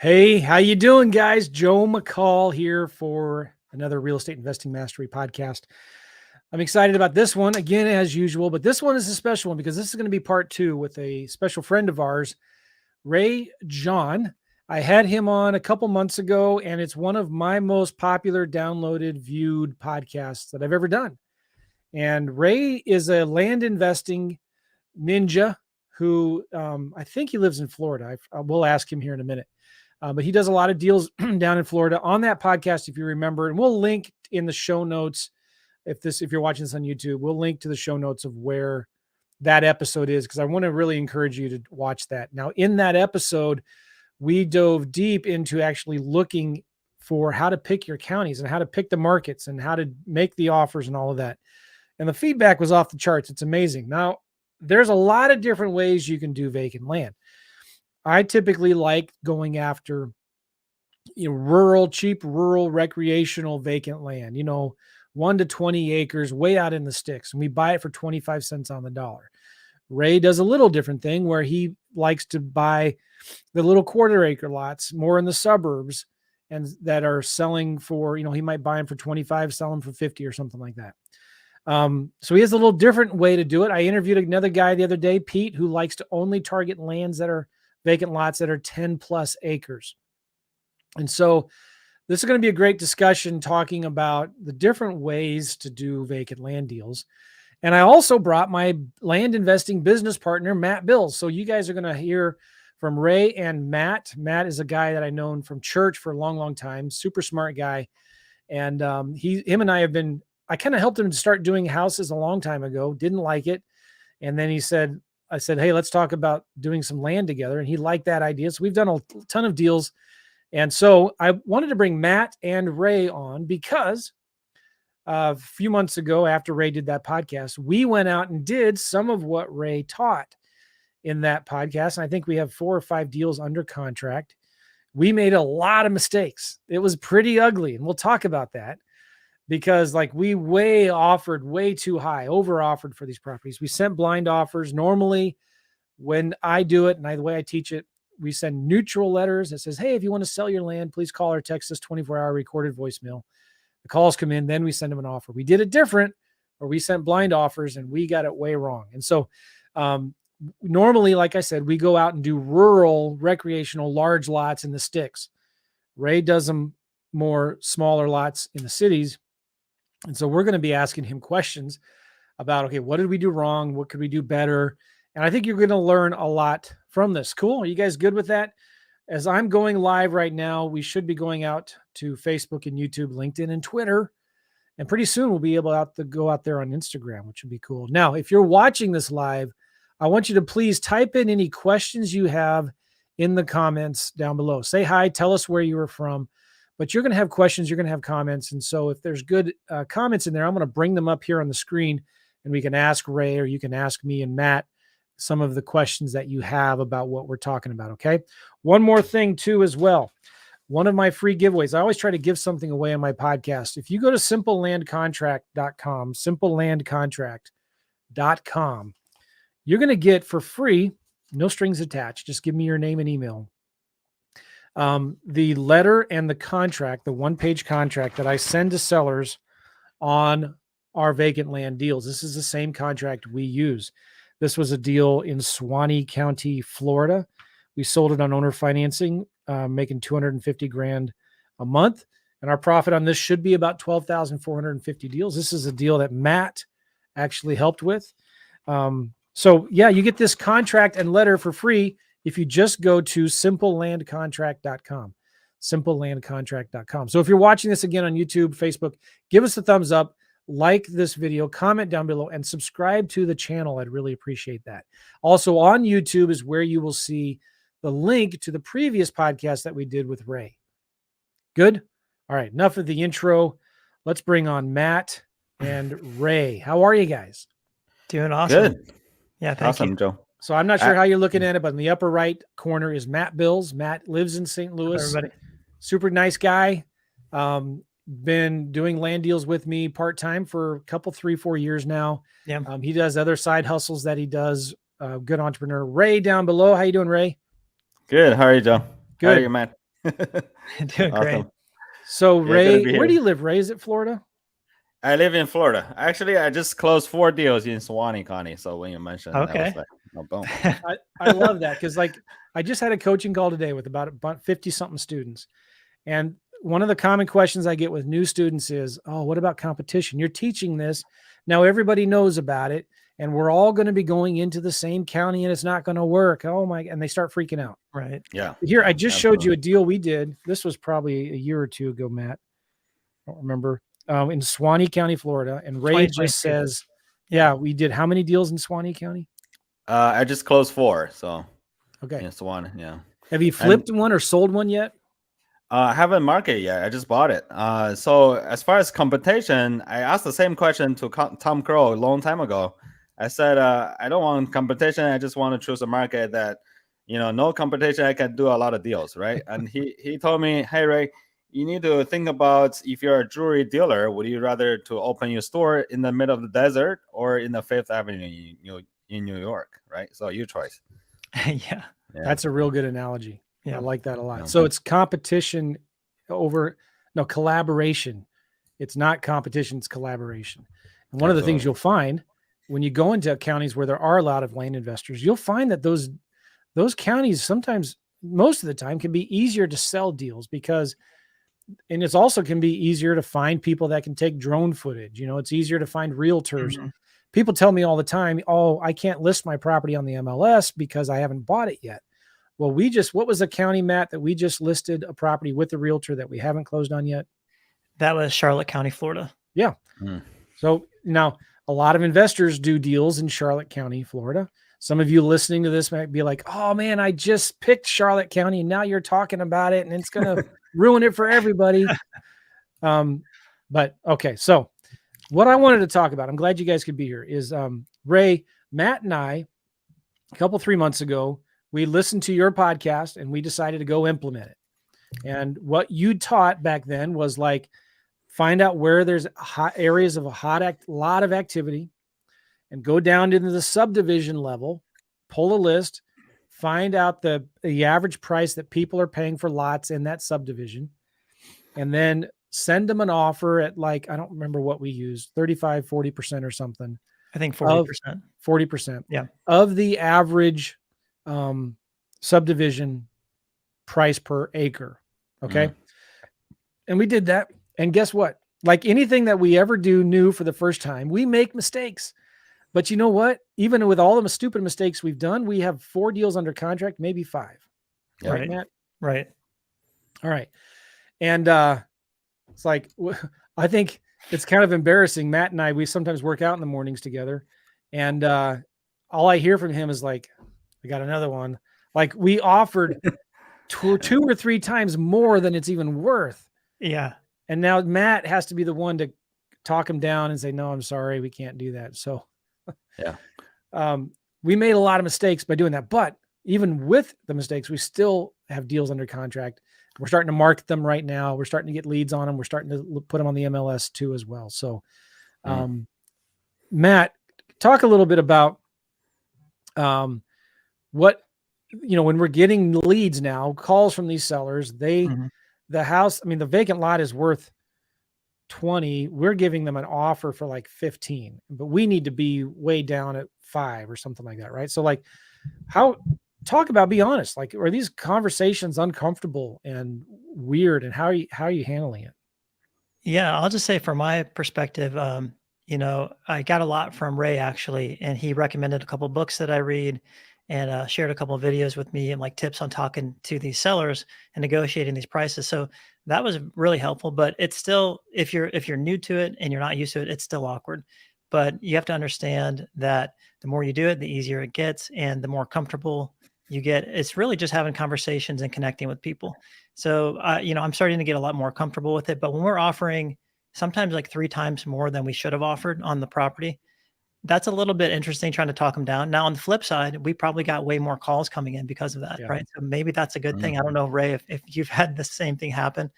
Hey, how you doing, guys? Joe McCall here for another Real Estate Investing Mastery podcast. I'm excited about this one again, as usual, but this one is a special one because this is going to be part 2 with a special friend of ours, Ray John. I had him on a couple months ago, and it's one of my most popular, downloaded, viewed podcasts that I've ever done. And Ray is a land investing ninja who I think he lives in Florida. We'll ask him here in a minute. But he does a lot of deals down in Florida on that podcast, if you remember, and we'll link in the show notes. If you're watching this on YouTube, we'll link to the show notes of where that episode is, because I want to really encourage you to watch that. Now, in that episode, we dove deep into actually looking for how to pick your counties and how to pick the markets and how to make the offers and all of that. And the feedback was off the charts. It's amazing. Now, there's a lot of different ways you can do vacant land. I typically like going after cheap rural recreational vacant land, 1 to 20 acres way out in the sticks. And we buy it for 25 cents on the dollar. Ray does a little different thing where he likes to buy the little quarter acre lots more in the suburbs and that are selling for, he might buy them for 25, sell them for 50 or something like that. So he has a little different way to do it. I interviewed another guy the other day, Pete, who likes to only target lands that are vacant lots that are 10 plus acres. And so this is going to be a great discussion talking about the different ways to do vacant land deals. And I also brought my land investing business partner, Matt Bills. So you guys are going to hear from Ray and Matt. Matt is a guy that I've known from church for a long, long time, super smart guy. And him and I kind of helped him to start doing houses a long time ago, didn't like it. And then I said, hey, let's talk about doing some land together. And he liked that idea. So we've done a ton of deals. And so I wanted to bring Matt and Ray on because a few months ago, after Ray did that podcast, we went out and did some of what Ray taught in that podcast. And I think we have 4 or 5 deals under contract. We made a lot of mistakes. It was pretty ugly. And we'll talk about that. Because we offered way too high, over offered for these properties. We sent blind offers. Normally, when I do it and the way I teach it, we send neutral letters that says, hey, if you want to sell your land, please call or text us 24-hour recorded voicemail. The calls come in, then we send them an offer. We did it different, where we sent blind offers and we got it way wrong. And so normally, like I said, we go out and do rural, recreational, large lots in the sticks. Ray does them more smaller lots in the cities. And so we're going to be asking him questions about, okay, what did we do wrong? What could we do better? And I think you're going to learn a lot from this. Cool. Are you guys good with that? As I'm going live right now, we should be going out to Facebook and YouTube, LinkedIn and Twitter. And pretty soon we'll be able to go out there on Instagram, which would be cool. Now, if you're watching this live, I want you to please type in any questions you have in the comments down below. Say hi, tell us where you were from. But you're going to have questions, you're going to have comments. And so if there's good comments in there, I'm going to bring them up here on the screen and we can ask Ray, or you can ask me and Matt some of the questions that you have about what we're talking about, okay? One more thing too as well. One of my free giveaways, I always try to give something away on my podcast. If you go to simplelandcontract.com, simplelandcontract.com, you're going to get for free, no strings attached, just give me your name and email, the letter and the contract, the 1-page contract that I send to sellers on our vacant land deals. This is the same contract we use. This was a deal in Suwannee County, Florida. We sold it on owner financing, making $250,000 a month. And our profit on this should be about 12,450 deals. This is a deal that Matt actually helped with. So yeah, you get this contract and letter for free if you just go to simplelandcontract.com, simplelandcontract.com. So if you're watching this again on YouTube, Facebook, give us a thumbs up, like this video, comment down below, and subscribe to the channel. I'd really appreciate that. Also on YouTube is where you will see the link to the previous podcast that we did with Ray. Good? All right, enough of the intro. Let's bring on Matt and Ray. How are you guys? Doing awesome. Good. Yeah, thank you. Joe. So I'm not sure how you're looking at it, but in the upper right corner is Matt Bills. Matt lives in St. Louis. Everybody. Super nice guy. Been doing land deals with me part-time for a couple, 3-4 years now. Yeah. He does other side hustles that he does. Good entrepreneur. Ray down below. How you doing, Ray? Good. How are you, Joe? Good. How are you, Matt? Doing great. Awesome. So Yeah, good to Ray, be where do here. you live? Ray, is it Florida? I live in Florida. Actually, I just closed 4 deals in Suwannee County. So when you mentioned, I was Okay. like, oh, boom. I love that because like I just had a coaching call today with about 50 something students. And one of the common questions I get with new students is, oh, what about competition? You're teaching this. Now everybody knows about it. And we're all going to be going into the same county and it's not going to work. Oh my, and they start freaking out. Right. Yeah. Here, Yeah, I just showed you a deal we did. This was probably a year or two ago, Matt. I don't remember. In Suwannee County, Florida. And Ray just 2022. says, yeah, we did how many deals in Suwannee County? I just closed 4. So Okay. yeah, Suwannee. Yeah. Have you flipped one or sold one yet? I haven't marketed yet. I just bought it. So as far as competition, I asked the same question to Tom Crow a long time ago. I said, I don't want competition. I just want to choose a market that, no competition. I can do a lot of deals, right? And he told me, hey Ray, you need to think about if you're a jewelry dealer, would you rather to open your store in the middle of the desert or in the Fifth Avenue in New York, right? So your choice. Yeah. That's a real good analogy. I Yeah. like that a lot. Yeah. So it's competition collaboration. It's not competition, it's collaboration. And one of the things you'll find when you go into counties where there are a lot of land investors, you'll find that those counties sometimes, most of the time, can be easier to sell deals because, and it's also can be easier to find people that can take drone footage. It's easier to find realtors. Mhm. People tell me all the time, oh, I can't list my property on the MLS because I haven't bought it yet. Well, what was the county, Matt, that we just listed a property with the realtor that we haven't closed on yet? That was Charlotte County, Florida. Yeah. So now a lot of investors do deals in Charlotte County, Florida. Some of you listening to this might be like, oh man, I just picked Charlotte County and now you're talking about it and it's going to ruin it for everybody. But okay. So what I wanted to talk about, I'm glad you guys could be here, is Ray, Matt, and I, a couple 3 months ago, we listened to your podcast and we decided to go implement it. And what you taught back then was like, find out where there's hot areas of a lot of activity and go down into the subdivision level, pull a list, find out the average price that people are paying for lots in that subdivision, and then send them an offer at like, I don't remember what we used, 35, 40% or something. I think 40%. 40%. Yeah. Of the average subdivision price per acre. Okay. And we did that. And guess what? Like anything that we ever do new for the first time, we make mistakes. But you know what? Even with all the stupid mistakes we've done, we have 4 deals under contract, maybe 5. Yeah. Right, Matt? Right. All right. And it's like, I think it's kind of embarrassing. Matt and I, we sometimes work out in the mornings together. And all I hear from him is like, I got another one. Like we offered 2 or 3 times more than it's even worth. Yeah. And now Matt has to be the one to talk him down and say, no, I'm sorry, we can't do that. So yeah, we made a lot of mistakes by doing that. But even with the mistakes, we still have deals under contract. We're starting to market them right now. We're starting to get leads on them. We're starting to put them on the MLS too as well. So Matt, talk a little bit about what, when we're getting leads now, calls from these sellers, the house, I mean, the vacant lot is worth 20. We're giving them an offer for like 15, but we need to be way down at 5 or something like that. Right. So like be honest, like, are these conversations uncomfortable and weird, and how are you handling it? Yeah. I'll just say from my perspective, I got a lot from Ray actually, and he recommended a couple of books that I read and shared a couple of videos with me and like tips on talking to these sellers and negotiating these prices. So that was really helpful, but it's still, if you're new to it and you're not used to it, it's still awkward. But you have to understand that the more you do it, the easier it gets and the more comfortable you get. It's really just having conversations and connecting with people. So, I'm starting to get a lot more comfortable with it, but when we're offering sometimes like 3 times more than we should have offered on the property, that's a little bit interesting trying to talk them down. Now, on the flip side, we probably got way more calls coming in because of that, right? So maybe that's a good thing. I don't know, Ray, if you've had the same thing happen.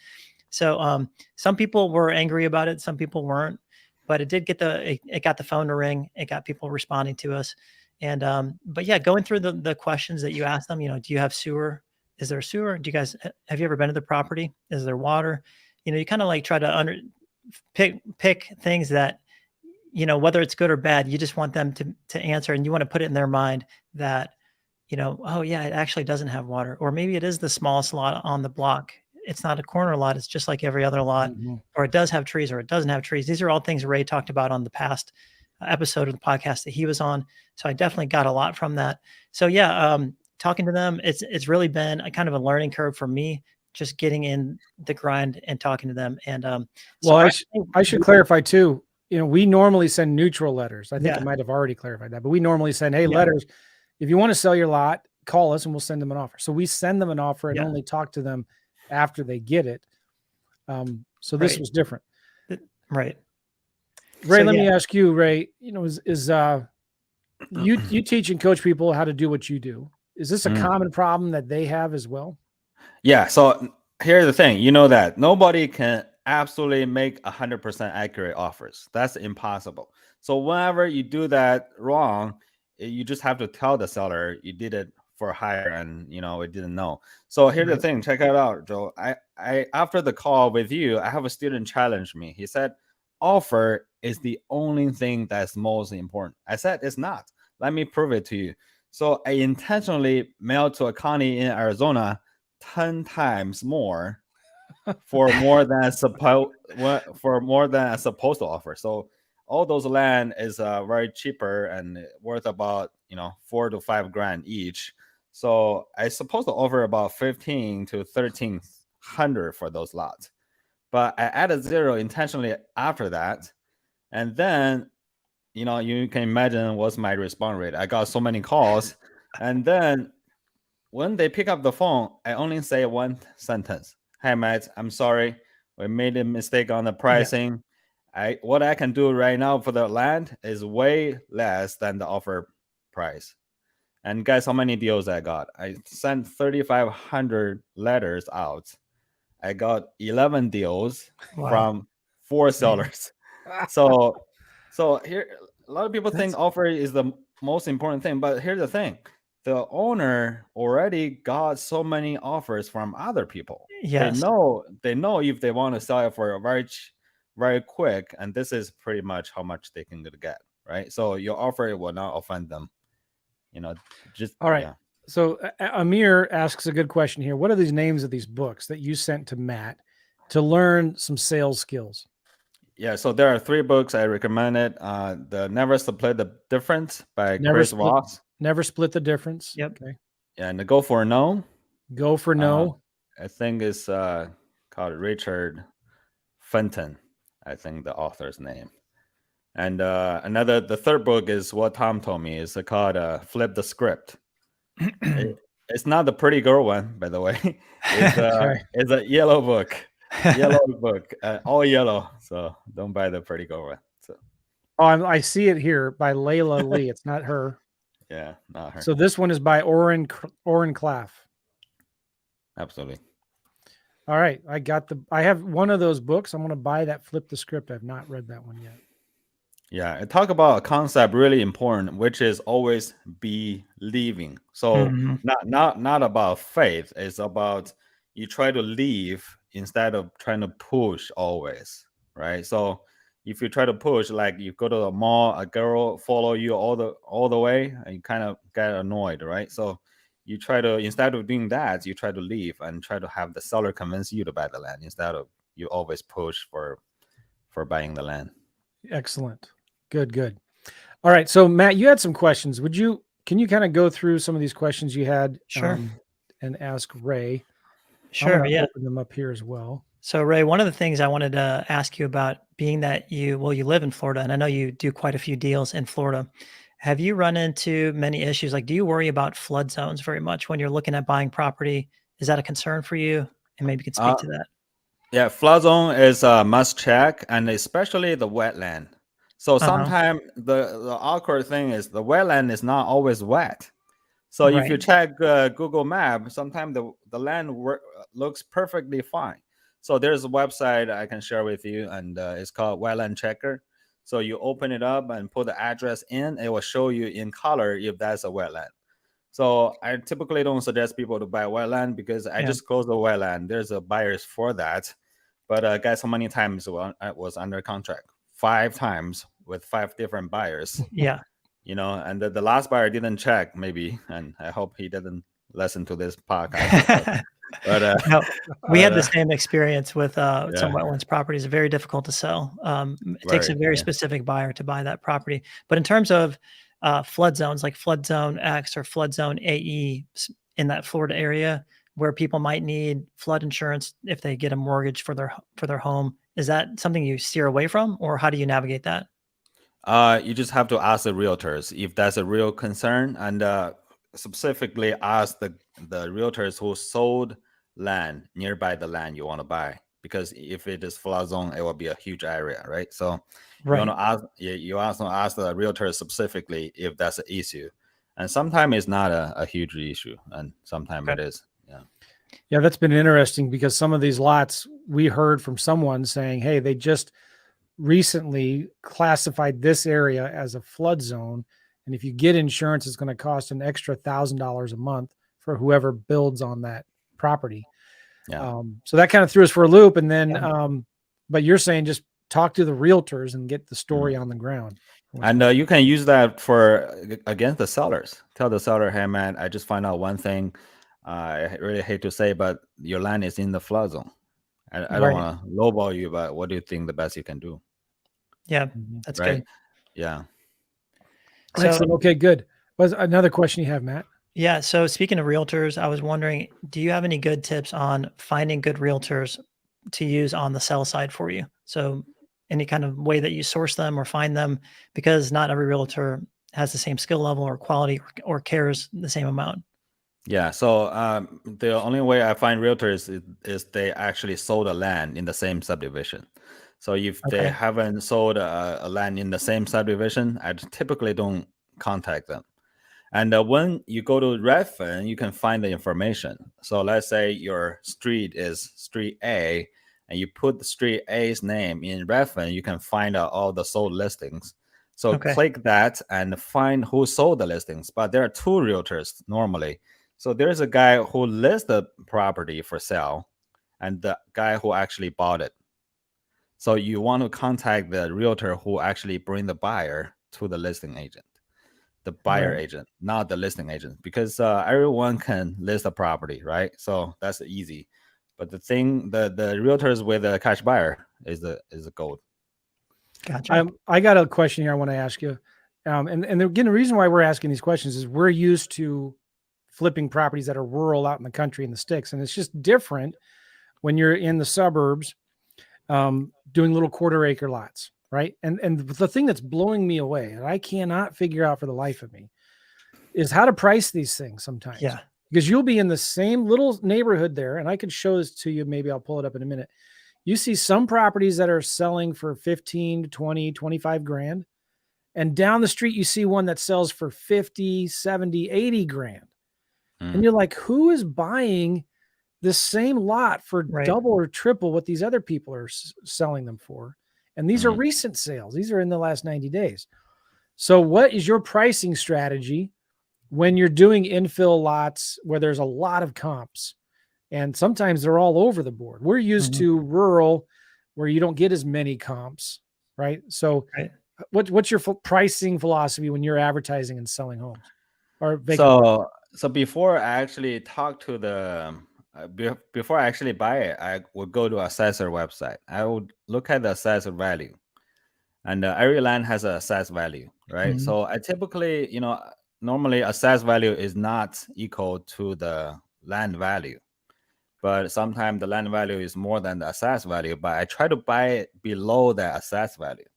So some people were angry about it, some people weren't, but it did get it got the phone to ring. It got people responding to us. And but yeah, going through the questions that you asked them, do you have sewer? is there a sewer? Do you guys have you ever been to the property? Is there water? You kind of like try to pick things that whether it's good or bad, you just want them to answer, and you want to put it in their mind that oh yeah, it actually doesn't have water, or maybe it is the smallest lot on the block. It's not a corner lot. It's just like every other lot, or it does have trees, or it doesn't have trees. These are all things Ray talked about on the past episode of the podcast that he was on. So I definitely got a lot from that. So yeah, talking to them, it's really been a kind of a learning curve for me, just getting in the grind and talking to them. And so well, I should clarify too. We normally send neutral letters. I think I Yeah. might have already clarified that, but we normally send, hey, Yeah. letters. If you want to sell your lot, call us and we'll send them an offer. So we send them an offer and Yeah. only talk to them after they get it. So this Right. was different. Right. Ray, So, let me yeah. ask you, Ray, is you teach and coach people how to do what you do. Is this a common problem that they have as well? Yeah. So here's the thing, that nobody can absolutely make 100% accurate offers. That's impossible. So whenever you do that wrong, you just have to tell the seller you did it for higher and it didn't know. So here's the thing, check it out, Joe. I after the call with you, I have a student challenge me. He said, offer is the only thing that's most important. I said it's not. Let me prove it to you. So I intentionally mailed to a county in Arizona 10 times more for more than a supposed to offer. So all those land is very cheaper and worth about 4 to 5 grand each. So I supposed to offer about 15 to 1300 for those lots, but I added zero intentionally after that. And then you can imagine what's my response rate. I got so many calls, and then when they pick up the phone, I only say one sentence. Hey, Matt, I'm sorry. We made a mistake on the pricing. What I can do right now for the land is way less than the offer price. And guess how many deals I got? I sent 3,500 letters out. I got 11 deals from 4 sellers. So here, a lot of people think offer is the most important thing, but here's the thing: the owner already got so many offers from other people. Yes. They know if they want to sell it for a very quick, and this is pretty much how much they can get, right? So your offer will not offend them. Just all right. Yeah. So Amir asks a good question here. What are these names of these books that you sent to Matt to learn some sales skills? Yeah, so there are 3 books I recommended. The Never Split the Difference by Chris Voss. Never Split the Difference. Yep. Okay. And the Go for No. Go for No. I think it's called Richard Fenton. I think the author's name. And the third book is what Tom told me. It's called Flip the Script. It's not the pretty girl one, by the way. It's a yellow book. All yellow. So don't buy the pretty girl one. So. Oh, I see it here by Layla Lee. It's not her. Yeah, not her. So this one is by Oren Claff. Absolutely. All right, I have one of those books. I'm going to buy that. Flip the Script. I've not read that one yet. Yeah, I talk about a concept really important, which is always believing. So not about faith. It's about you try to leave instead of trying to push always, right? So if you try to push, like you go to the mall, a girl follow you all the way, and you kind of get annoyed, right? So you try to, instead of doing that, you try to leave and try to have the seller convince you to buy the land instead of you always push for buying the land. Excellent. Good. All right. So Matt, you had some questions. Can you kind of go through some of these questions you had? Sure. And ask Ray. Sure. Yeah. Open them up here as well. So Ray, one of the things I wanted to ask you about, being that you live in Florida, and I know you do quite a few deals in Florida. Have you run into many issues? Like, do you worry about flood zones very much when you're looking at buying property? Is that a concern for you? And maybe you could speak to that. Yeah, flood zone is a must check, and especially the wetland. So sometimes the awkward thing is the wetland is not always wet. So if you check Google Map, sometimes the land looks perfectly fine. So there's a website I can share with you, and it's called Wetland Checker. So you open it up and put the address in, it will show you in color if that's a wetland. So I typically don't suggest people to buy wetland because I Yeah. just closed the wetland. There's a buyers for that. But guess how many times I was under contract? 5 times with 5 different buyers. Yeah. And the last buyer didn't check, maybe, and I hope he didn't listen to this podcast. But No, we had the uh, same experience with some yeah, wetlands properties. Very difficult to sell. It takes a very, very yeah. specific buyer to buy that property. But in terms of flood zones, like flood zone X or flood zone AE in that Florida area, where people might need flood insurance if they get a mortgage for their home, is that something you steer away from, or how do you navigate that? You just have to ask the realtors if that's a real concern, and specifically ask the realtors who sold land nearby the land you want to buy. Because if it is flood zone, it will be a huge area, right? So you want Right. to ask, you also ask the realtor specifically if that's an issue, and sometimes it's not a huge issue, and sometimes Okay. it is. Yeah. Yeah, that's been interesting because some of these lots we heard from someone saying, hey, they just recently classified this area as a flood zone. And if you get insurance, it's going to cost an extra $1,000 a month for whoever builds on that property. Yeah. So that kind of threw us for a loop. And then, Yeah. but you're saying just talk to the realtors and get the story Mhm. on the ground. And you can use that for against the sellers. Tell the seller, hey man, I just found out one thing. I really hate to say, but your land is in the flood zone. I don't Right. want to lowball you, but what do you think the best you can do? Yeah, Mhm. that's Right? good. Yeah. So Excellent. Okay, good. Was another question you have, Matt? yeah, so speaking of realtors, I was wondering, do you have any good tips on finding good realtors to use on the sell side for you? So any kind of way that you source them or find them, because not every realtor has the same skill level or quality or cares the same amount. Yeah. So the only way I find realtors is they actually sold a land in the same subdivision. So if they Okay. haven't sold a land in the same subdivision, I typically don't contact them. And when you go to Redfin, you can find the information. So let's say your street is Street A, and you put the Street A's name in Redfin, you can find out all the sold listings. So Okay. click that and find who sold the listings. But there are two realtors normally. So there's a guy who lists the property for sale, and the guy who actually bought it. So you want to contact the realtor who actually bring the buyer to the listing agent, the buyer Right. agent, not the listing agent, because everyone can list a property, right? So that's easy. But the realtors with a cash buyer is the gold. Gotcha. I got a question here I want to ask you. And again, the reason why we're asking these questions is we're used to flipping properties that are rural out in the country in the sticks. And it's just different when you're in the suburbs doing little quarter acre lots, right? And the thing that's blowing me away, and I cannot figure out for the life of me, is how to price these things sometimes. Yeah. Because you'll be in the same little neighborhood there, and I could show this to you. Maybe I'll pull it up in a minute. You see some properties that are selling for 15 to 20, 25 grand. And down the street, you see one that sells for 50, 70, 80 grand. And Mm, you're like, who is buying the same lot for Right. double or triple what these other people are selling them for? And these are mm. recent sales. These are in the last 90 days. So what is your pricing strategy when you're doing infill lots where there's a lot of comps? And sometimes they're all over the board. We're used Mhm. to rural where you don't get as many comps, right? So Right. what's your pricing philosophy when you're advertising and selling homes or vacant? So before I actually talk to the before I actually buy it, I would go to assessor website. I would look at the assessor value, and every land has a assessed value, right? Mhm. So I typically, normally assessed value is not equal to the land value, but sometimes the land value is more than the assessed value. But I try to buy it below the assessed value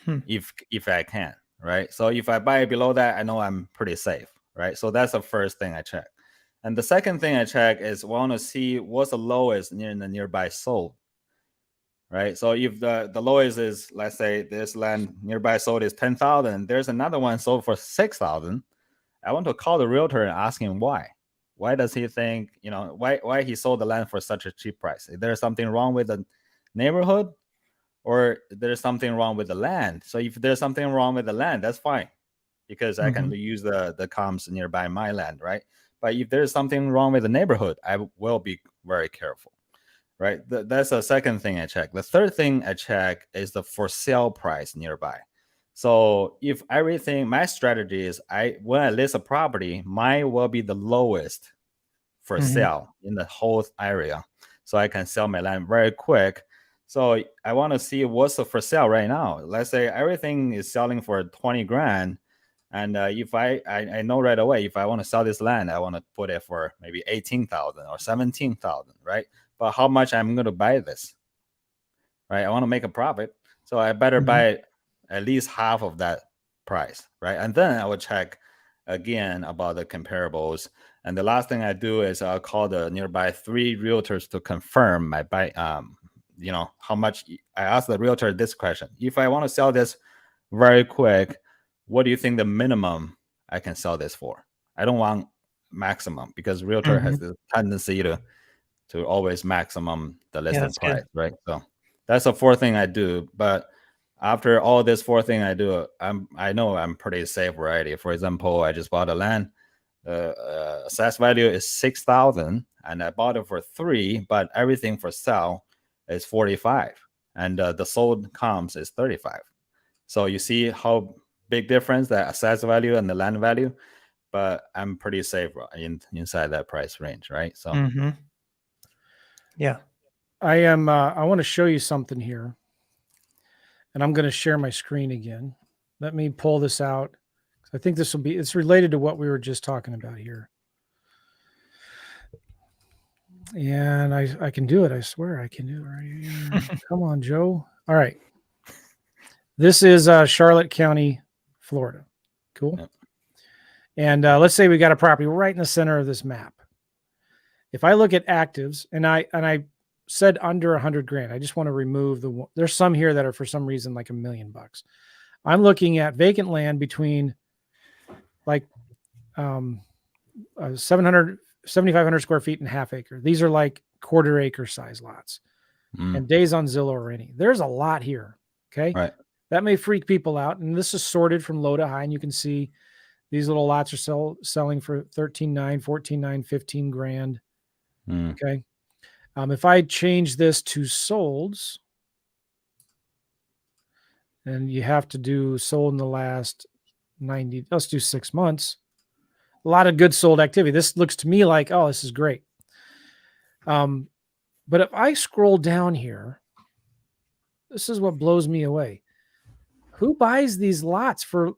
Hmm. if I can, right? So if I buy it below that, I know I'm pretty safe, right? So that's the first thing I check. And the second thing I check is want to see what's the lowest near the nearby sold, right? So if the lowest is, let's say this land nearby sold is 10,000, there's another one sold for 6,000. I want to call the realtor and ask him why. Why does he think, why he sold the land for such a cheap price? Is there something wrong with the neighborhood, or there's something wrong with the land? So if there's something wrong with the land, that's fine. because I can use the comps nearby my land, right? But if there's something wrong with the neighborhood, I will be very careful, right? That's the second thing I check. The third thing I check is the for sale price nearby. So if everything, my strategy is when I list a property, mine will be the lowest for sale in the whole area, so I can sell my land very quick. So I want to see what's the for sale right now. Let's say everything is selling for 20 grand. And if I know right away, if I want to sell this land, I want to put it for maybe 18,000 or 17,000, right? But how much I'm going to buy this, right? I want to make a profit. So I better buy at least half of that price, right? And then I will check again about the comparables. And the last thing I do is I'll call the nearby 3 realtors to confirm my buy, how much. I ask the realtor this question: if I want to sell this very quick, what do you think the minimum I can sell this for? I don't want maximum, because realtor has the tendency to always maximum the listing price, right? So that's the fourth thing I do. But after all this fourth thing I do, I know I'm pretty safe already. For example, I just bought a land. Assessed value is 6,000, and I bought it for 3, but everything for sale is 45, and the sold comps is 35. So you see how big difference that assessed value and the land value, but I'm pretty safe inside that price range, right? So yeah, I want to show you something here, and I'm going to share my screen again. Let me pull this out. I think it's related to what we were just talking about here. And I can do it. I swear I can do it right here. Come on, Joe. All right. This is Charlotte County, Florida. Cool. Yep. And let's say we got a property right in the center of this map. If I look at actives, and I said under 100 grand, I just want to remove there's some here that are for some reason like $1 million. I'm looking at vacant land between like 7,500 square feet and half acre. These are like quarter acre size lots. And days on Zillow or any. There's a lot here. Okay. Right. That may freak people out. And this is sorted from low to high. And you can see these little lots are selling for 13.9, 14.9, 15 grand. Okay. If I change this to solds, and you have to do sold in the last 90, let's do 6 months. A lot of good sold activity. This looks to me like, oh, this is great. But if I scroll down here, this is what blows me away. Who buys these lots for,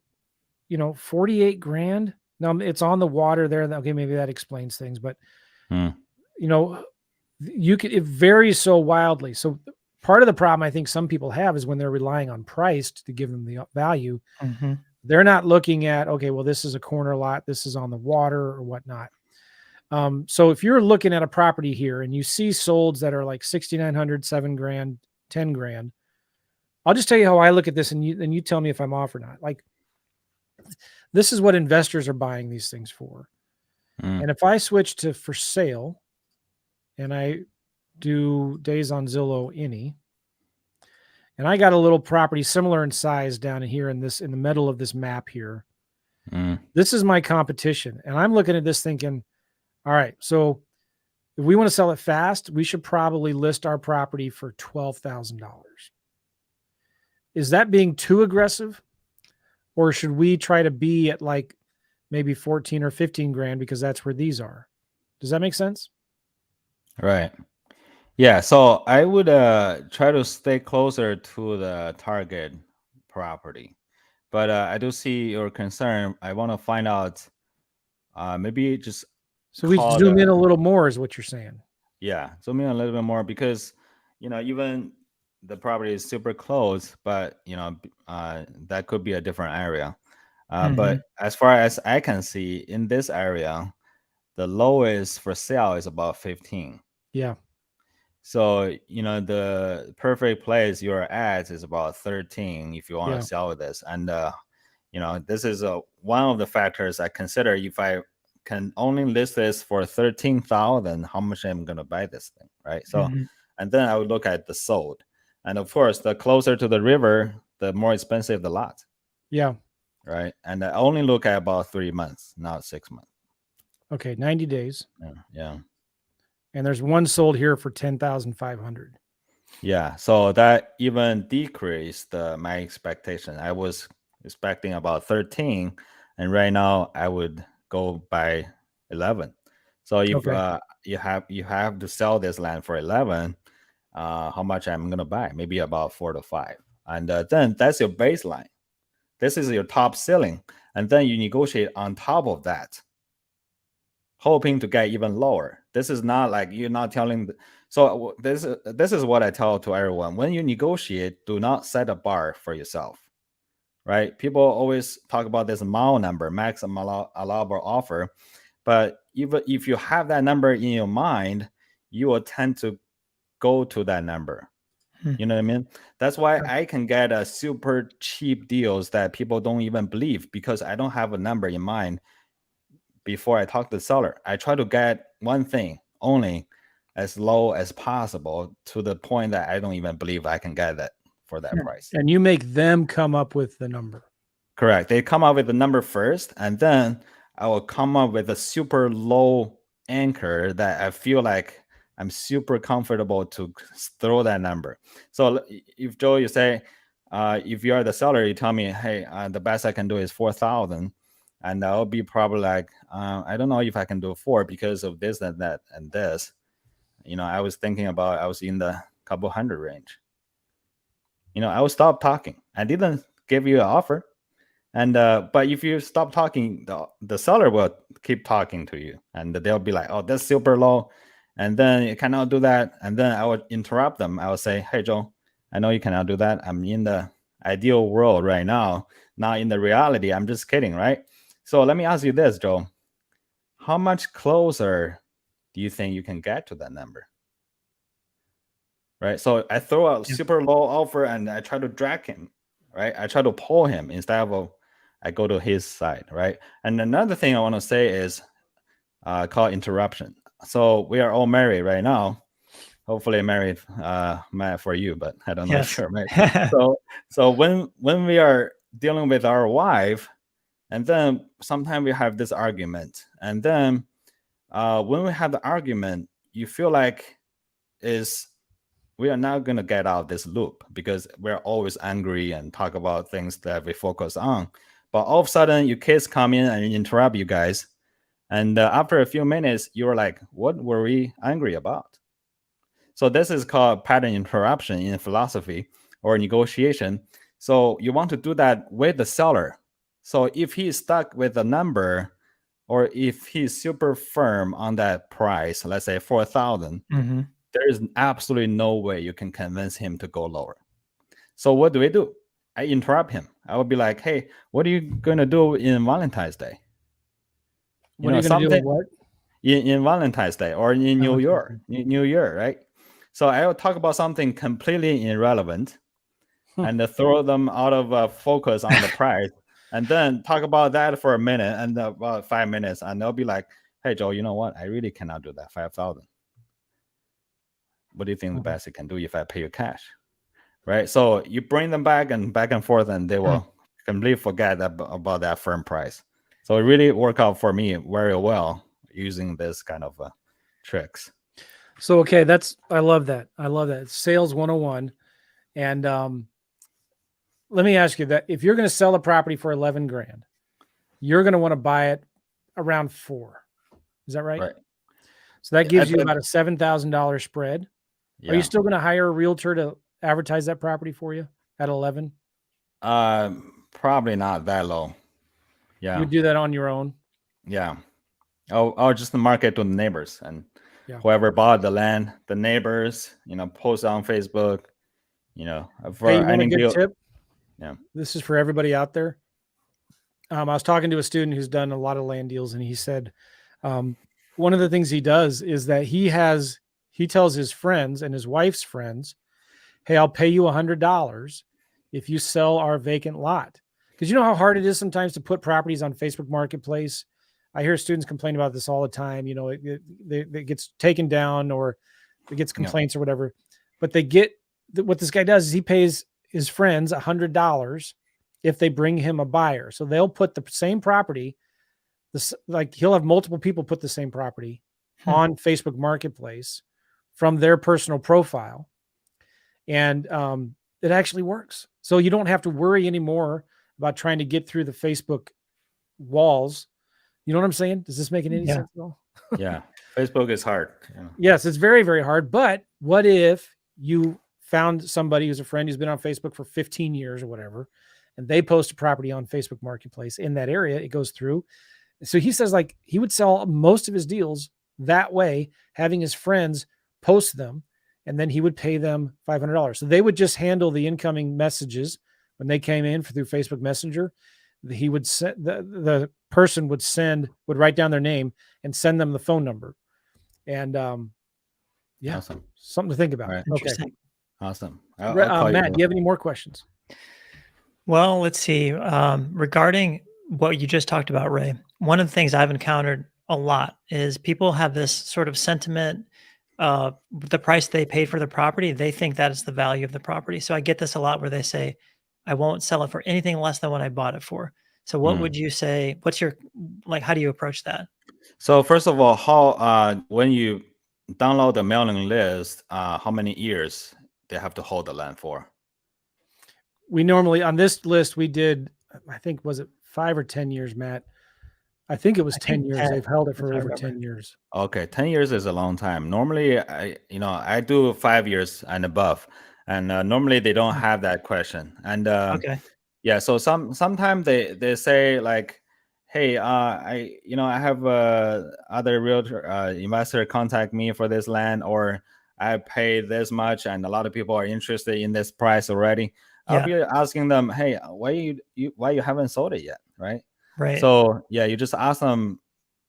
48 grand? Now it's on the water there. Okay, maybe that explains things, but it varies so wildly. So part of the problem I think some people have is when they're relying on price to give them the value, they're not looking at, okay, well, this is a corner lot, this is on the water or whatnot. So if you're looking at a property here and you see solds that are like 6,900, 7 grand, 10 grand, I'll just tell you how I look at this, and you tell me if I'm off or not. Like, this is what investors are buying these things for. And if I switch to for sale and I do days on Zillow any, and I got a little property similar in size down here in the middle of this map here. This is my competition. And I'm looking at this thinking, all right, so if we want to sell it fast, we should probably list our property for $12,000. Is that being too aggressive? Or should we try to be at like maybe 14 or 15 grand because that's where these are? Does that make sense? Right. Yeah. So I would try to stay closer to the target property. But I do see your concern. I want to find out maybe just. So we zoom in a little more is what you're saying. Yeah. Zoom in a little bit more because, even the property is super close, but, that could be a different area. But as far as I can see in this area, the lowest for sale is about 15. Yeah. So, the perfect place you're at is about 13 if you want to sell this. And, this is one of the factors I consider. If I can only list this for 13,000, how much I'm going to buy this thing, right? So, and then I would look at the sold. And of course, the closer to the river, the more expensive the lot. Yeah. right? And I only look at about 3 months, not 6 months. Okay, 90 days. Yeah. And there's one sold here for 10,500. Yeah. So that even decreased my expectation. I was expecting about 13, and right now I would go by 11. So if Okay. you have to sell this land for 11, how much I'm gonna buy? Maybe about 4 to 5, and then that's your baseline. This is your top ceiling, and then you negotiate on top of that, hoping to get even lower. This is not like you're not telling. So this is what I tell to everyone: when you negotiate, do not set a bar for yourself. Right? People always talk about this MAO number, maximum allowable offer, but even if you have that number in your mind, you will tend to go to that number. Hmm. You know what I mean? That's why I can get a super cheap deals that people don't even believe, because I don't have a number in mind before I talk to the seller. I try to get one thing only as low as possible, to the point that I don't even believe I can get that for that price. And you make them come up with the number. Correct. They come up with the number first, and then I will come up with a super low anchor that I feel like I'm super comfortable to throw that number. So if Joe, you say, if you are the seller, you tell me, hey, the best I can do is 4,000, and I'll be probably like, I don't know if I can do 4 because of this and that and this. I was thinking about, I was in the couple hundred range. I will stop talking. I didn't give you an offer. And but if you stop talking, the seller will keep talking to you, and they'll be like, "Oh, that's super low," and then you cannot do that. And then I would interrupt them. I would say, "Hey, Joe, I know you cannot do that. I'm in the ideal world right now, not in the reality. I'm just kidding, right?" So let me ask you this, Joe: how much closer do you think you can get to that number? Right. So I throw a super low offer, and I try to drag him. Right. I try to pull him instead of I go to his side. Right. And another thing I want to say is called interruption. So we are all married right now. Hopefully married, Matt, for you, but I don't know if Yes. you're married. So when we are dealing with our wife, and then sometimes we have this argument, and then when we have the argument, you feel like is we are not going to get out of this loop, because we're always angry and talk about things that we focus on. But all of a sudden, your kids come in and interrupt you guys. And after a few minutes, you're like, what were we angry about? So this is called pattern interruption in philosophy or negotiation. So you want to do that with the seller. So if he's stuck with a number, or if he's super firm on that price, let's say 4,000, Mm-hmm. there is absolutely no way you can convince him to go lower. So what do? I interrupt him. I would be like, hey, what are you going to do in Valentine's Day? What are you going to do with Something what? in Valentine's Day or in New Valentine's Year, Day. New Year, right? So I will talk about something completely irrelevant and throw them out of focus on the price, and then talk about that for a minute and about 5 minutes, and they'll be like, hey, Joe, you know what? I really cannot do that, 5,000. What do you think the best you can do if I pay you cash? Right? So you bring them back and forth, and they will completely forget about that firm price. So it really worked out for me very well using this kind of tricks. So, okay, I love that. I love that. It's sales 101. And let me ask you that if you're going to sell a property for 11 grand, you're going to want to buy it around 4. Is that right? Right. So that gives you about a $7,000 spread. Yeah. Are you still going to hire a realtor to advertise that property for you at 11? Probably not that low. Yeah. You would do that on your own? Yeah. I'll just market to the neighbors, and whoever bought the land, the neighbors, post on Facebook, for Hey, you want any a good deal. tip? Yeah. This is for everybody out there. I was talking to a student who's done a lot of land deals, and he said one of the things he does is that he tells his friends and his wife's friends, hey, I'll pay you $100 if you sell our vacant lot. Because you know how hard it is sometimes to put properties on Facebook Marketplace. I hear students complain about this all the time. It gets taken down, or it gets complaints or whatever. But what this guy does is he pays his friends $100 if they bring him a buyer. So they'll put the same property, like he'll have multiple people put the same property on Facebook Marketplace from their personal profile. And it actually works. So you don't have to worry anymore about trying to get through the Facebook walls. You know what I'm saying? Does this make any Yeah. sense at all? Yeah. Facebook is hard. Yeah. Yes, it's very, very hard. But what if you found somebody who's a friend who's been on Facebook for 15 years or whatever, and they post a property on Facebook Marketplace in that area, it goes through. So he says like he would sell most of his deals that way, having his friends post them, and then he would pay them $500. So they would just handle the incoming messages when they came in through Facebook Messenger. He would send the person would write down their name and send them the phone number. And yeah, Awesome. something to think about. Right. Okay. Interesting. Awesome. I'll call Matt, you. do you have any more questions? Well, let's see. Regarding what you just talked about, Ray, one of the things I've encountered a lot is people have this sort of sentiment, the price they paid for the property, they think that is the value of the property. So I get this a lot where they say, I won't sell it for anything less than what I bought it for. So what would you say? What's your, like, how do you approach that? So first of all, how when you download the mailing list, how many years they have to hold the land for? We normally on this list we did, I think, was it 5 or 10 years, Matt? I think it was 10 years. 10, They've held it for if I over remember. 10 years. Okay, 10 years is a long time. Normally, I do 5 years and above, and normally they don't have that question. And Okay. yeah, so sometimes they say like, hey, I have other realtor investor contact me for this land, or I pay this much, and a lot of people are interested in this price already. I'll Yeah. be asking them, hey, why you haven't sold it yet, right? Right. So yeah, you just ask them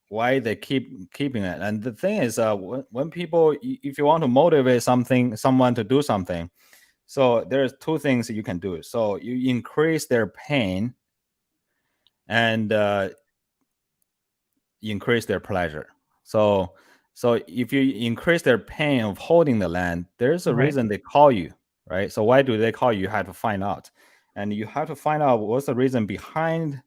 why they keeping it. And the thing is, when people, if you want to motivate someone to do something, so there's two things that you can do. So you increase their pain, and increase their pleasure. So if you increase their pain of holding the land, there's a Right. reason they call you, right? So why do they call you? You have to find out, and you have to find out what's the reason behind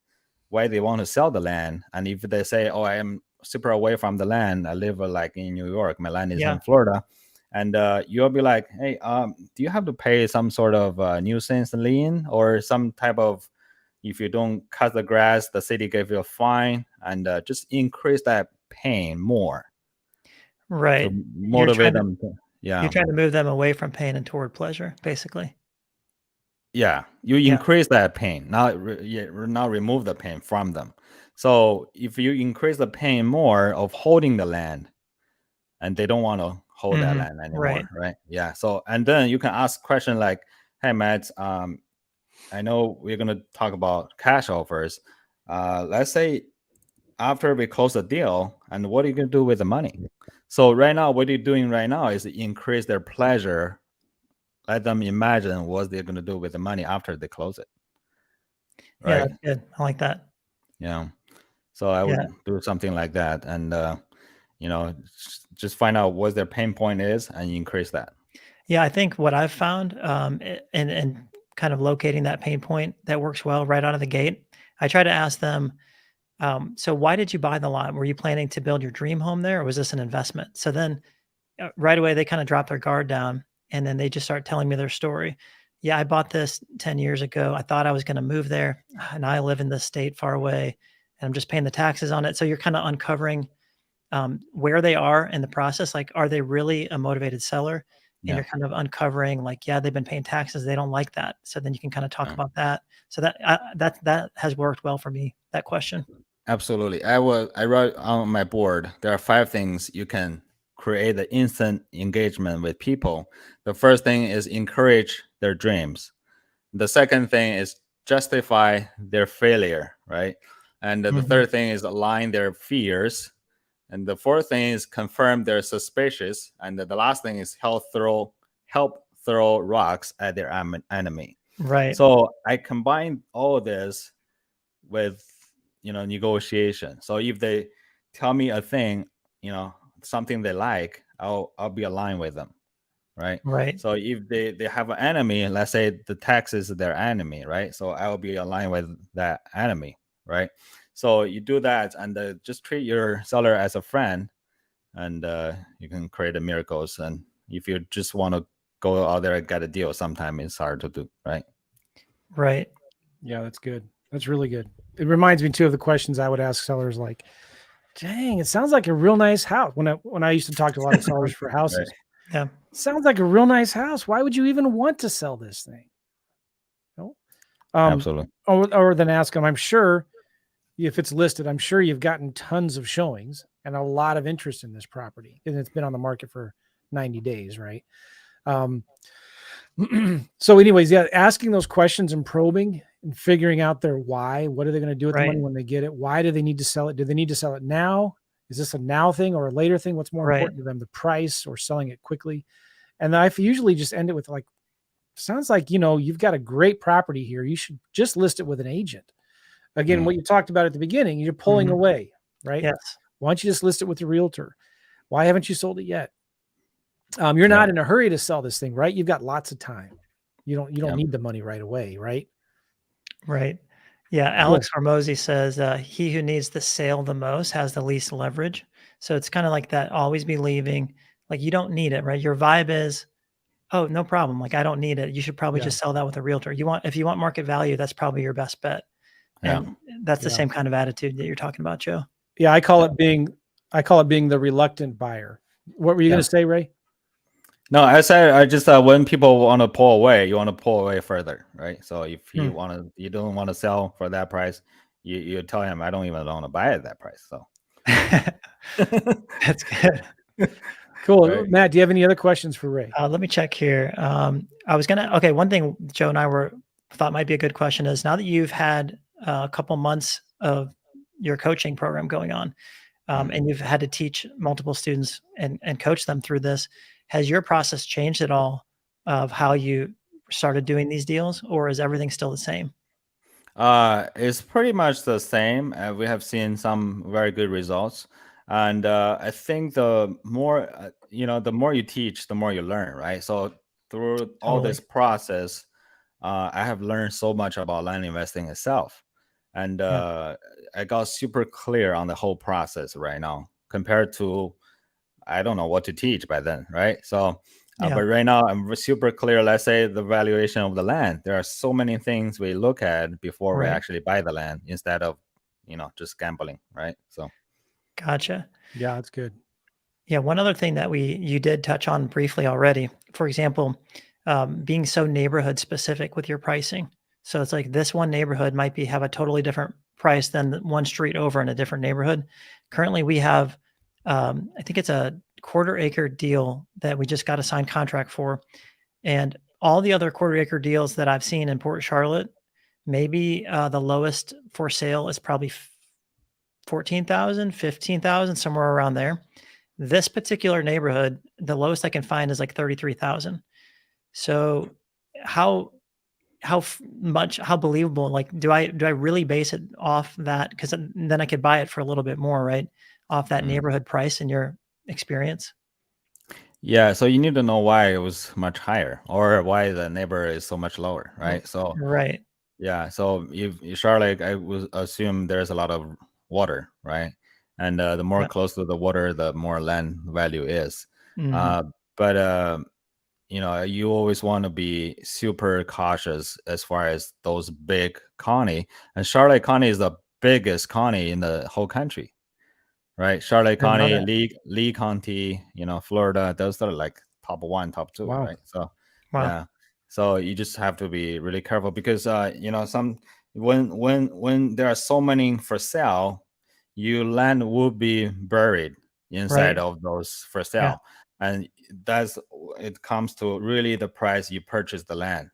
why they want to sell the land. And if they say, oh, I am super away from the land, I live like in New York, my land is Yeah. in Florida, and you'll be like, hey, do you have to pay some sort of nuisance lien or some type of, if you don't cut the grass, the city gave you a fine, and just increase that pain more Right. to You're motivate trying to, them you're trying to move them away from pain and toward pleasure, basically. Yeah, you Yeah. increase that pain, not remove the pain from them. So if you increase the pain more of holding the land, and they don't want to hold that land Right. anymore, right? Yeah. So and then you can ask question like, "Hey, Matt, I know we're gonna talk about cash offers. Let's say after we close the deal, and what are you gonna do with the money?" So right now, what you're doing right now is increase their pleasure. Let them imagine what they're gonna do with the money after they close it. Yeah, Right. that's good. I like that. Yeah. So I Yeah. would do something like that, and just find out what their pain point is and increase that. Yeah, I think what I've found, and kind of locating that pain point that works well right out of the gate, I try to ask them, so why did you buy the lot? Were you planning to build your dream home there, or was this an investment? So then right away, they kind of drop their guard down, and then they just start telling me their story. Yeah, I bought this 10 years ago. I thought I was going to move there, and I live in this state far away, and I'm just paying the taxes on it. So you're kind of uncovering where they are in the process. Like, are they really a motivated seller? And Yeah. you're kind of uncovering, like, yeah, they've been paying taxes. They don't like that. So then you can kind of talk Yeah. about that. So that has worked well for me. That question. Absolutely. I wrote on my board, there are 5 things you can create the instant engagement with people. The first thing is encourage their dreams. The second thing is justify their failure, right? And the Mhm. third thing is align their fears. And the fourth thing is confirm they're suspicious. And the last thing is help throw rocks at their enemy. Right. So I combine all this with negotiation. So if they tell me a thing, something they like, I'll be aligned with them, right? Right. So if they have an enemy, let's say the tax is their enemy, right? So I will be aligned with that enemy, right? So you do that and just treat your seller as a friend, and you can create the miracles. And if you just want to go out there and get a deal, sometimes it's hard to do, right? Right. Yeah, that's good. That's really good. It reminds me too of the questions I would ask sellers like, dang, it sounds like a real nice house. When I used to talk to a lot of sellers for Right. houses, Yeah. sounds like a real nice house. Why would you even want to sell this thing? No. Absolutely. Or then ask them, I'm sure if it's listed, I'm sure you've gotten tons of showings and a lot of interest in this property, and it's been on the market for 90 days, right? Um, so anyways, yeah, asking those questions and probing and figuring out their why. What are they going to do with the money Right. when they get it? Why do they need to sell it? Do they need to sell it now? Is this a now thing or a later thing? What's more Right. important to them, the price or selling it quickly? And I usually just end it with like, sounds like, you've got a great property here. You should just list it with an agent. Again, what you talked about at the beginning, you're pulling Mhm. away, right? Yes. Why don't you just list it with the realtor? Why haven't you sold it yet? You're Yeah. not in a hurry to sell this thing, right? You've got lots of time. You don't Yeah. need the money right away, right? Right. Yeah. Cool. Alex Hormozy says, he who needs the sale the most has the least leverage. So it's kind of like that always be leaving. Like you don't need it, right? Your vibe is, oh, no problem. Like I don't need it. You should probably Yeah. just sell that with a realtor. If you want market value, that's probably your best bet. Yeah. And that's the Yeah. same kind of attitude that you're talking about, Joe. Yeah. I call it being the reluctant buyer. What were you Yeah. going to say, Ray? No, I said I just when people want to pull away, you want to pull away further, right? So if Hmm. you don't want to sell for that price, you tell him I don't even want to buy at that price. So That's good. Cool. right. Matt, do you have any other questions for Ray? Let me check here. Okay, one thing Joe and I thought might be a good question is now that you've had a couple months of your coaching program going on, and you've had to teach multiple students and coach them through this, has your process changed at all of how you started doing these deals, or is everything still the same? It's pretty much the same. We have seen some very good results, and I think the more the more you teach, the more you learn, right? So through all Totally. this process, I have learned so much about land investing itself, and Yeah. I got super clear on the whole process right now compared to I don't know what to teach by then, right? So, Yeah. but right now I'm super clear. Let's say the valuation of the land. There are so many things we look at before we Right. actually buy the land instead of, just gambling, right? So, Gotcha. Yeah, that's good. Yeah, one other thing that you did touch on briefly already, for example, being so neighborhood specific with your pricing. So it's like this one neighborhood might have a totally different price than the one street over in a different neighborhood. Currently, we have, I think it's a quarter acre deal that we just got a signed contract for, and all the other quarter acre deals that I've seen in Port Charlotte, maybe the lowest for sale is probably 14,000, 15,000, somewhere around there. This particular neighborhood, the lowest I can find is like 33,000. So how how believable, like, do I really base it off that? Because then I could buy it for a little bit more, right? Off that mm. neighborhood price in your experience? Yeah. So you need to know why it was much higher or why the neighbor is so much lower, R right? So, Right. yeah. So if Charlotte, I would assume there's a lot of water, right? And the more Yep. close to the water, the more land value is. Mhm. Uh, but you always want to be super cautious as far as those big county. And Charlotte County is the biggest county in the whole country, right? Charlotte I didn't know County, that. Lee County, Florida, those are like top one, top two, Wow. right? So, Wow. yeah. So you just have to be really careful because some when there are so many for sale, your land will be buried inside Right. of those for Yeah. sale, and that's it comes to really the price you purchase the land,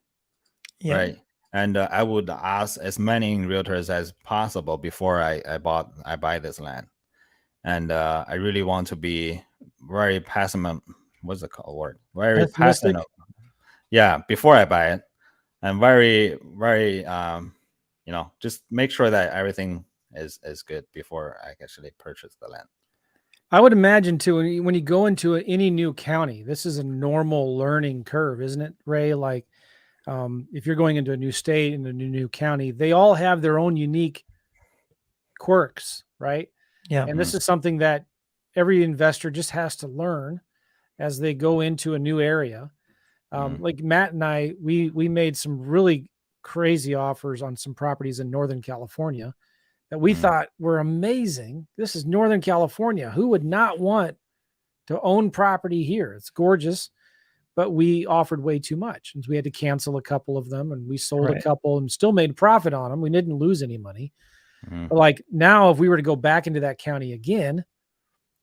Yep. right? And I would ask as many realtors as possible before I buy this land, and I really want to be very pessimistic. What's the call word? Very Pessimistic. passionate. Yeah, before I buy it, and very, very, just make sure that everything is good before I actually purchase the land. I would imagine too, when you go into any new county, this is a normal learning curve, isn't it, Ray? Like, if you're going into a new state and a new county, they all have their own unique quirks, right? Yeah. And this is something that every investor just has to learn as they go into a new area. Like Matt and I, we made some really crazy offers on some properties in Northern California that we thought were amazing. This is Northern California. Who would not want to own property here? It's gorgeous, but we offered way too much. And we had to cancel a couple of them, and we sold a Right. couple and still made profit on them. We didn't lose any money. Mm. But like now, if we were to go back into that county again,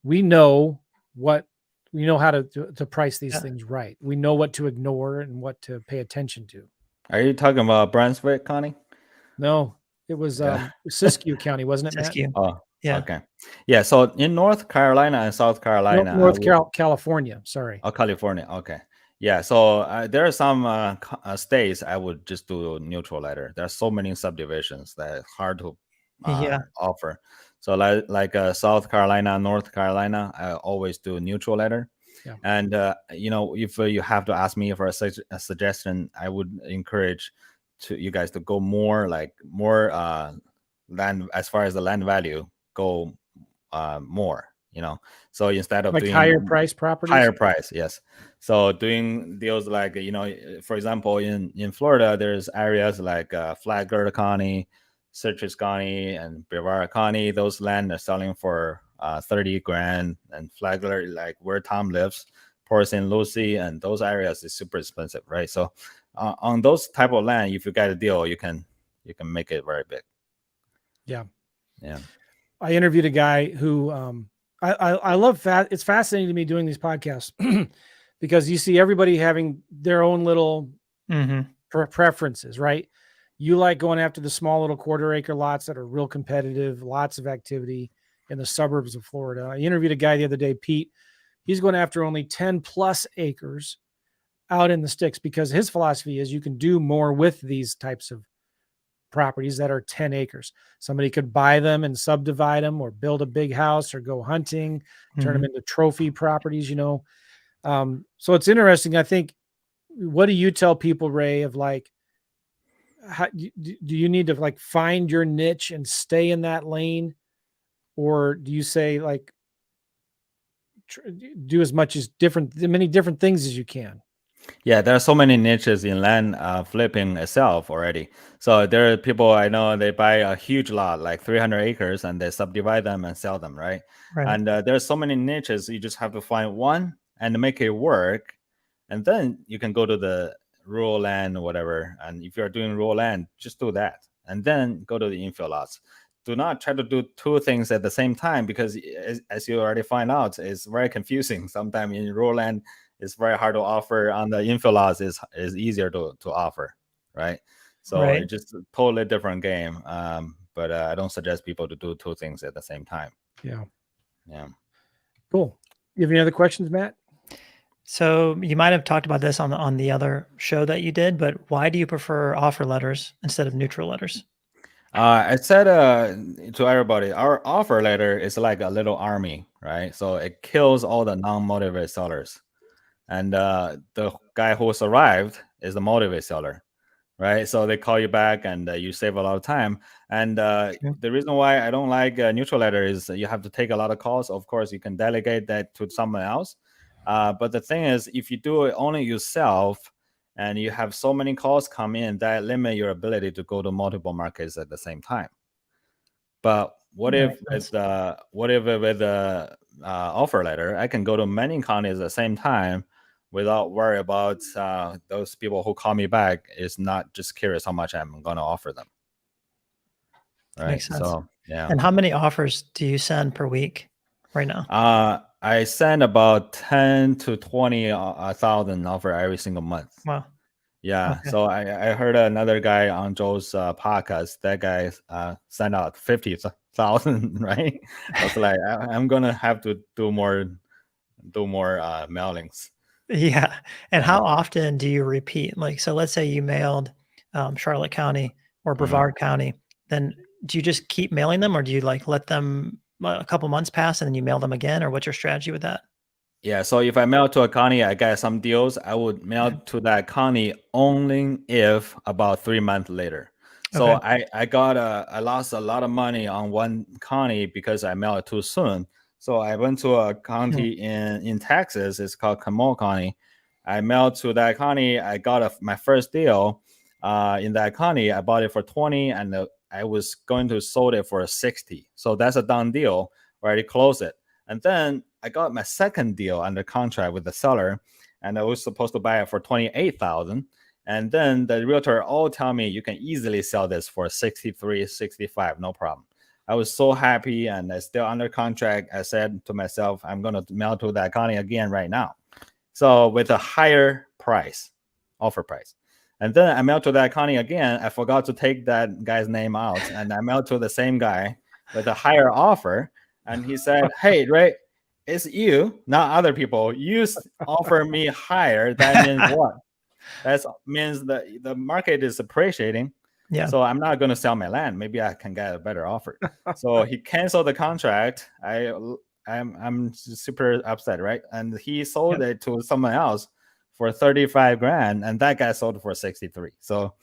we know how to price these Yeah. things right. We know what to ignore and what to pay attention to. Are you talking about Brunswick County? No, it was Yeah. Siskiyou County, wasn't it, Matt? Siskiyou. Oh, Yeah. okay. Yeah. So in North Carolina and South Carolina, I would. California. Sorry. Oh, California. Okay. Yeah. So there are some states I would just do neutral letter. There are so many subdivisions that it's hard to Yeah. offer. So like South Carolina, North Carolina, I always do neutral letter. Yeah. And if you have to ask me for a suggestion, I would encourage you guys to go more land as far as the land value go more. So instead of Like doing higher price properties. higher price, yes. So doing deals like for example, in Florida, there's areas like Flagler County, Citrus County, and Brevard County. Those land are selling for 30 grand, and Flagler, like where Tom lives, Port St. Lucie, and those areas is super expensive, right? So on those type of land, if you get a deal, you can make it very big. Yeah. Yeah. I interviewed a guy who I love it's fascinating to me doing these podcasts because you see everybody having their own little preferences, right? You like going after the small little quarter acre lots that are real competitive, lots of activity in the suburbs of Florida. I interviewed a guy the other day, Pete. He's going after only 10 plus acres out in the sticks because his philosophy is you can do more with these types of properties that are 10 acres. Somebody could buy them and subdivide them or build a big house or go hunting, turn them into trophy properties, so it's interesting. I think, what do you tell people, Ray, of like, how do you need to like find your niche and stay in that lane? Or do you say like, do as many different things as you can? Yeah, there are so many niches in land flipping itself already. So there are people I know, they buy a huge lot, like 300 acres, and they subdivide them and sell them, right? Right. And there's so many niches, you just have to find one and make it work. And then you can go to the rural land or whatever. And if you're doing rural land, just do that. And then go to the infill lots. Do not try to do two things at the same time because, as you already find out, it's very confusing. Sometimes in rural land, it's very hard to offer. On the infill lots is easier to offer, right? So Right. it's just a totally different game. But I don't suggest people to do two things at the same time. Yeah. Yeah. Cool. You have any other questions, Matt? So you might have talked about this on the other show that you did, but why do you prefer offer letters instead of neutral letters? I said to everybody, our offer letter is like a little army, right? So it kills all the non-motivated sellers. And the guy who survived is the motivated seller, right? So they call you back and you save a lot of time. And the reason why I don't like neutral letter is you have to take a lot of calls. Of course, you can delegate that to someone else. But the thing is, if you do it only yourself, and you have so many calls come in, that limit your ability to go to multiple markets at the same time. But what if with the offer letter, I can go to many counties at the same time without worry about those people who call me back is not just curious how much I'm going to offer them. Right. Makes sense. So yeah. And how many offers do you send per week right now? I send about 10 to 20,000 offer every single month. Wow. Yeah. Okay. So I heard another guy on Joe's podcast. That guy sent out 50,000. Right. I was like, I'm gonna have to do more mailings. Yeah. And how often do you repeat? Like, so let's say you mailed Charlotte County or Brevard County, then do you just keep mailing them, or do you like let them a couple months pass and then you mail them again, or what's your strategy with that? Yeah, so if I mail to a county, I get some deals. I would mail to that county only if about 3 months later. So Okay. I lost a lot of money on one county because I mailed it too soon. So I went to a Hmm. county in Texas. It's called Campbell County. I mailed to that county. I got my first deal in that county. I bought it for 20, and I was going to sold it for 60. So that's a done deal. Already closed it. And then I got my second deal under contract with the seller, and I was supposed to buy it for 28,000. And then the realtor all tell me you can easily sell this for 63, 65, no problem. I was so happy, and I still under contract. I said to myself, I'm gonna mail to that county again right now. So with a higher price, offer price. And then I mailed to that county again. I forgot to take that guy's name out, and I mailed to the same guy with a higher offer. And he said, "Hey, Ray, it's you, not other people. You offer me higher. That means what? That means the market is appreciating. Yeah. So I'm not going to sell my land. Maybe I can get a better offer." So he canceled the contract. I'm super upset, right? And he sold Yep. it to someone else for 35 grand, and that guy sold it for 63. So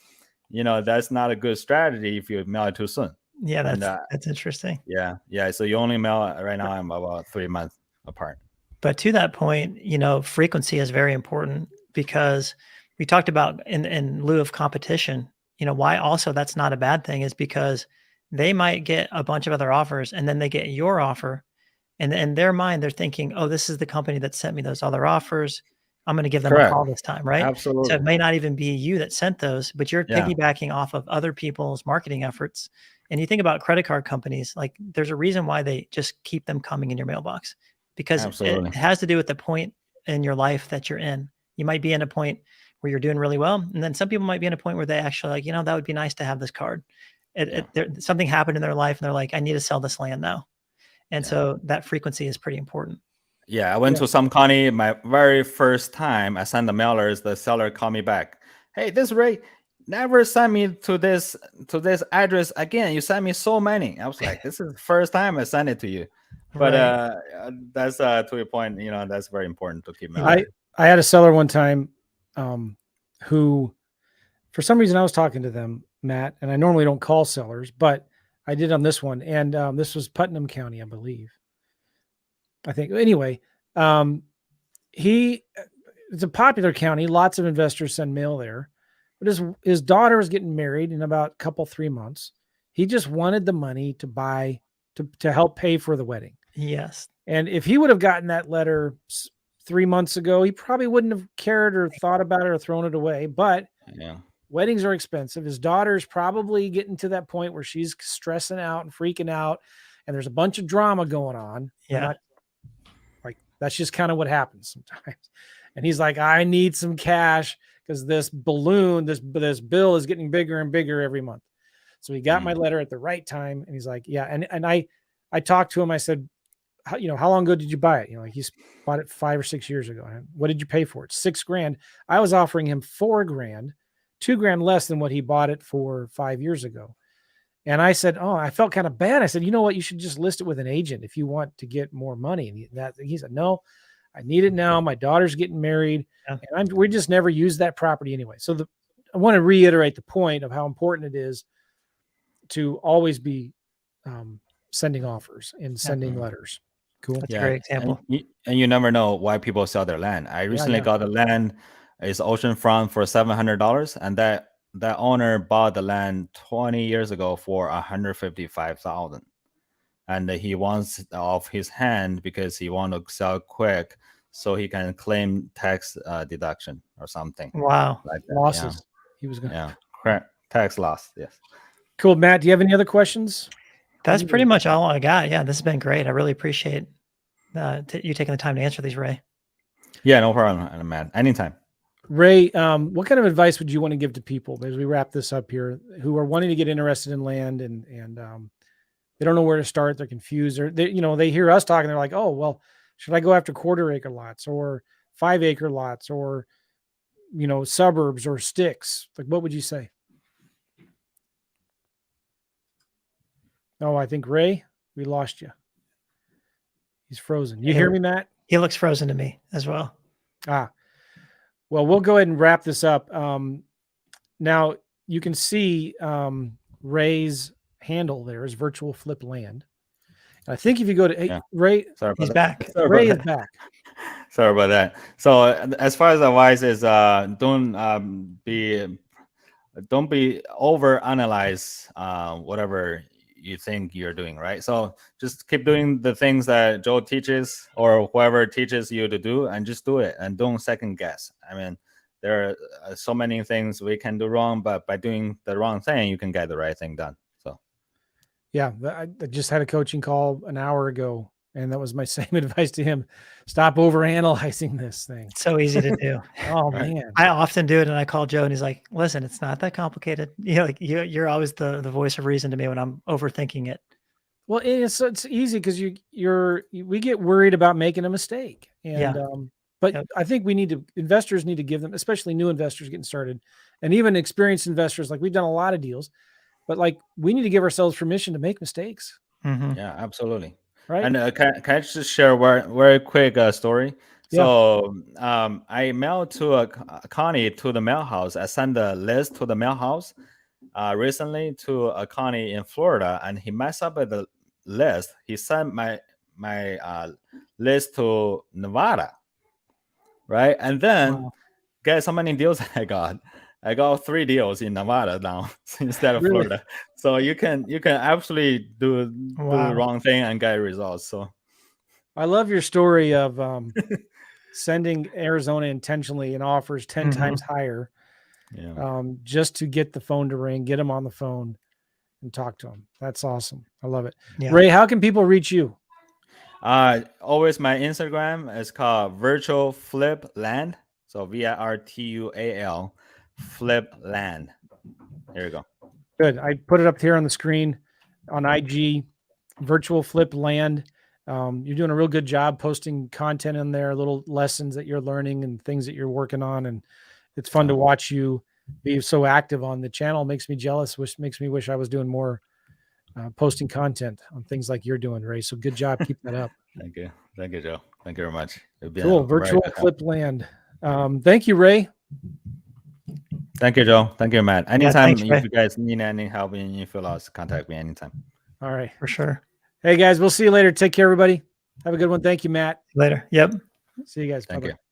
that's not a good strategy if you mail it too soon. Yeah, And that's interesting. yeah. So you only mail it right now. I'm about 3 months apart. But to that point, frequency is very important because we talked about in lieu of competition, why also that's not a bad thing is because they might get a bunch of other offers and then they get your offer. And in their mind, they're thinking, oh, this is the company that sent me those other offers. I'm going to give them a Correct. call this time, right? So it Absolutely. may not even be you that sent those, but you're Yeah. piggybacking off of other people's marketing efforts. And you think about credit card companies, like there's a reason why they just keep them coming in your mailbox because it Absolutely. has to do with the point in your life that you're in. You might be in a point where you're doing really well. And then some people might be in a point where they actually like, that would be nice to have this card. Yeah. Something happened in their life and they're like, I need to sell this land now. And Yeah. so that frequency is pretty important. Yeah, I went Yeah. to some county my very first time. I sent the mailers. The seller called me back. Hey, this Ray never send me to this address again. You sent me so many. I was like, this is the first time I sent it to you. But Right. that's to your point. That's very important to keep Yeah. mailing. I had a seller one time who, for some reason, I was talking to them, Matt, and I normally don't call sellers, but I did on this one. And this was Putnam County, I believe. I think. Anyway, he it's a popular county. Lots of investors send mail there. But his daughter was getting married in about a couple 3 months. He just wanted the money to buy to help pay for the wedding. Yes. And if he would have gotten that letter 3 months ago, he probably wouldn't have cared or thought about it or thrown it away. But Yeah. weddings are expensive. His daughter's probably getting to that point where she's stressing out and freaking out, and there's a bunch of drama going on. I'm Yeah. not like that's just kind of what happens sometimes. And he's like, I need some cash because this balloon, this bill is getting bigger and bigger every month. So he got my letter at the right time, and he's like, yeah. And I talked to him. I said, how long ago did you buy it? Like he's bought it 5 or 6 years ago. And what did you pay for it? $6,000. I was offering him $4,000, $2,000 less than what he bought it for 5 years ago. And I said, oh, I felt kind of bad. I said, you know what? You should just list it with an agent if you want to get more money. And he said, no, I need it now. My daughter's getting married, Yeah. and we just never used that property anyway. So I want to reiterate the point of how important it is to always be sending offers and sending letters. Cool. That's a Yeah, great example. and you never know why people sell their land. I recently Yeah. got the land, is oceanfront for $700, and that owner bought the land 20 years ago for 155,000, and he wants off his hand because he want to sell quick, so he can claim tax deduction or something Wow. like that. Losses. He was going. Yeah, correct. Tax loss. Yes. Cool. Matt, do you have any other questions? That's pretty much all I got. Yeah, this has been great. I really appreciate you taking the time to answer these, Ray. Yeah, no problem, man. Anytime. Ray, what kind of advice would you want to give to people as we wrap this up here who are wanting to get interested in land and they don't know where to start? They're confused, or they hear us talking. They're like, oh, well, should I go after 1/4 acre lots or 5 acre lots or, suburbs or sticks? Like, what would you say? Oh, I think Ray, we lost you. He's frozen. You hear me, Matt? He looks frozen to me as well. Ah, well, we'll go ahead and wrap this up. Now you can see Ray's handle there is virtual flip land. And I think if you go to Ray, sorry about He's that. back. Sorry Ray about is that. back. Sorry about that. So as far as advice is, don't be over analyze whatever you think you're doing, right? So just keep doing the things that Joe teaches or whoever teaches you to do, and just do it, and don't second guess. I mean, there are so many things we can do wrong, but by doing the wrong thing, you can get the right thing done. So Yeah, I just had a coaching call an hour ago, and that was my same advice to him. Stop over analyzing this thing. It's so easy to do. Oh Right. man. I often do it, and I call Joe, and he's like, "Listen, it's not that complicated." You know, like you're always the voice of reason to me when I'm overthinking it. Well, it's easy because we get worried about making a mistake, and Yeah. but Yep. I think investors need to give them, especially new investors getting started, and even experienced investors. Like we've done a lot of deals, but like we need to give ourselves permission to make mistakes, Mhm. yeah, absolutely. right? And can I just share a very quick story? Yeah. So I mailed to Connie to the mail house. I sent a list to the mail house recently to Connie in Florida, and he messed up with the list. He sent my list to Nevada, right? And then Wow. guess how many deals I got? I got 3 deals in Nevada now instead of Really? Florida. So you can absolutely do the Wow. wrong thing and get results. So I love your story of sending Arizona intentionally and offers 10 times higher, yeah. just to get the phone to ring, get them on the phone, and talk to them. That's awesome. I love it. Yeah. Ray, how can people reach you? Always my Instagram is called Virtual Flip Land. So VIRTUAL Flip Land. Here you go. Good. I put it up here on the screen on IG, Virtual Flip Land. You're doing a real good job posting content in there, little lessons that you're learning and things that you're working on. And it's fun to watch you be so active on the channel. It makes me jealous, which makes me wish I was doing more posting content on things like you're doing, Ray. So good job. Keep that up. Thank you. Thank you, Joe. Thank you very much. Cool. Virtual Flip Land. Thank you, Ray. Thank you, Joe. Thank you, Matt. Yeah, Anytime thanks, if Ray. you guys need any help in your fill-outs, contact me anytime. All right. For sure. Hey, guys, we'll see you later. Take care, everybody. Have a good one. Thank you, Matt. Later. Yep. See you guys. Thank Bye-bye. you.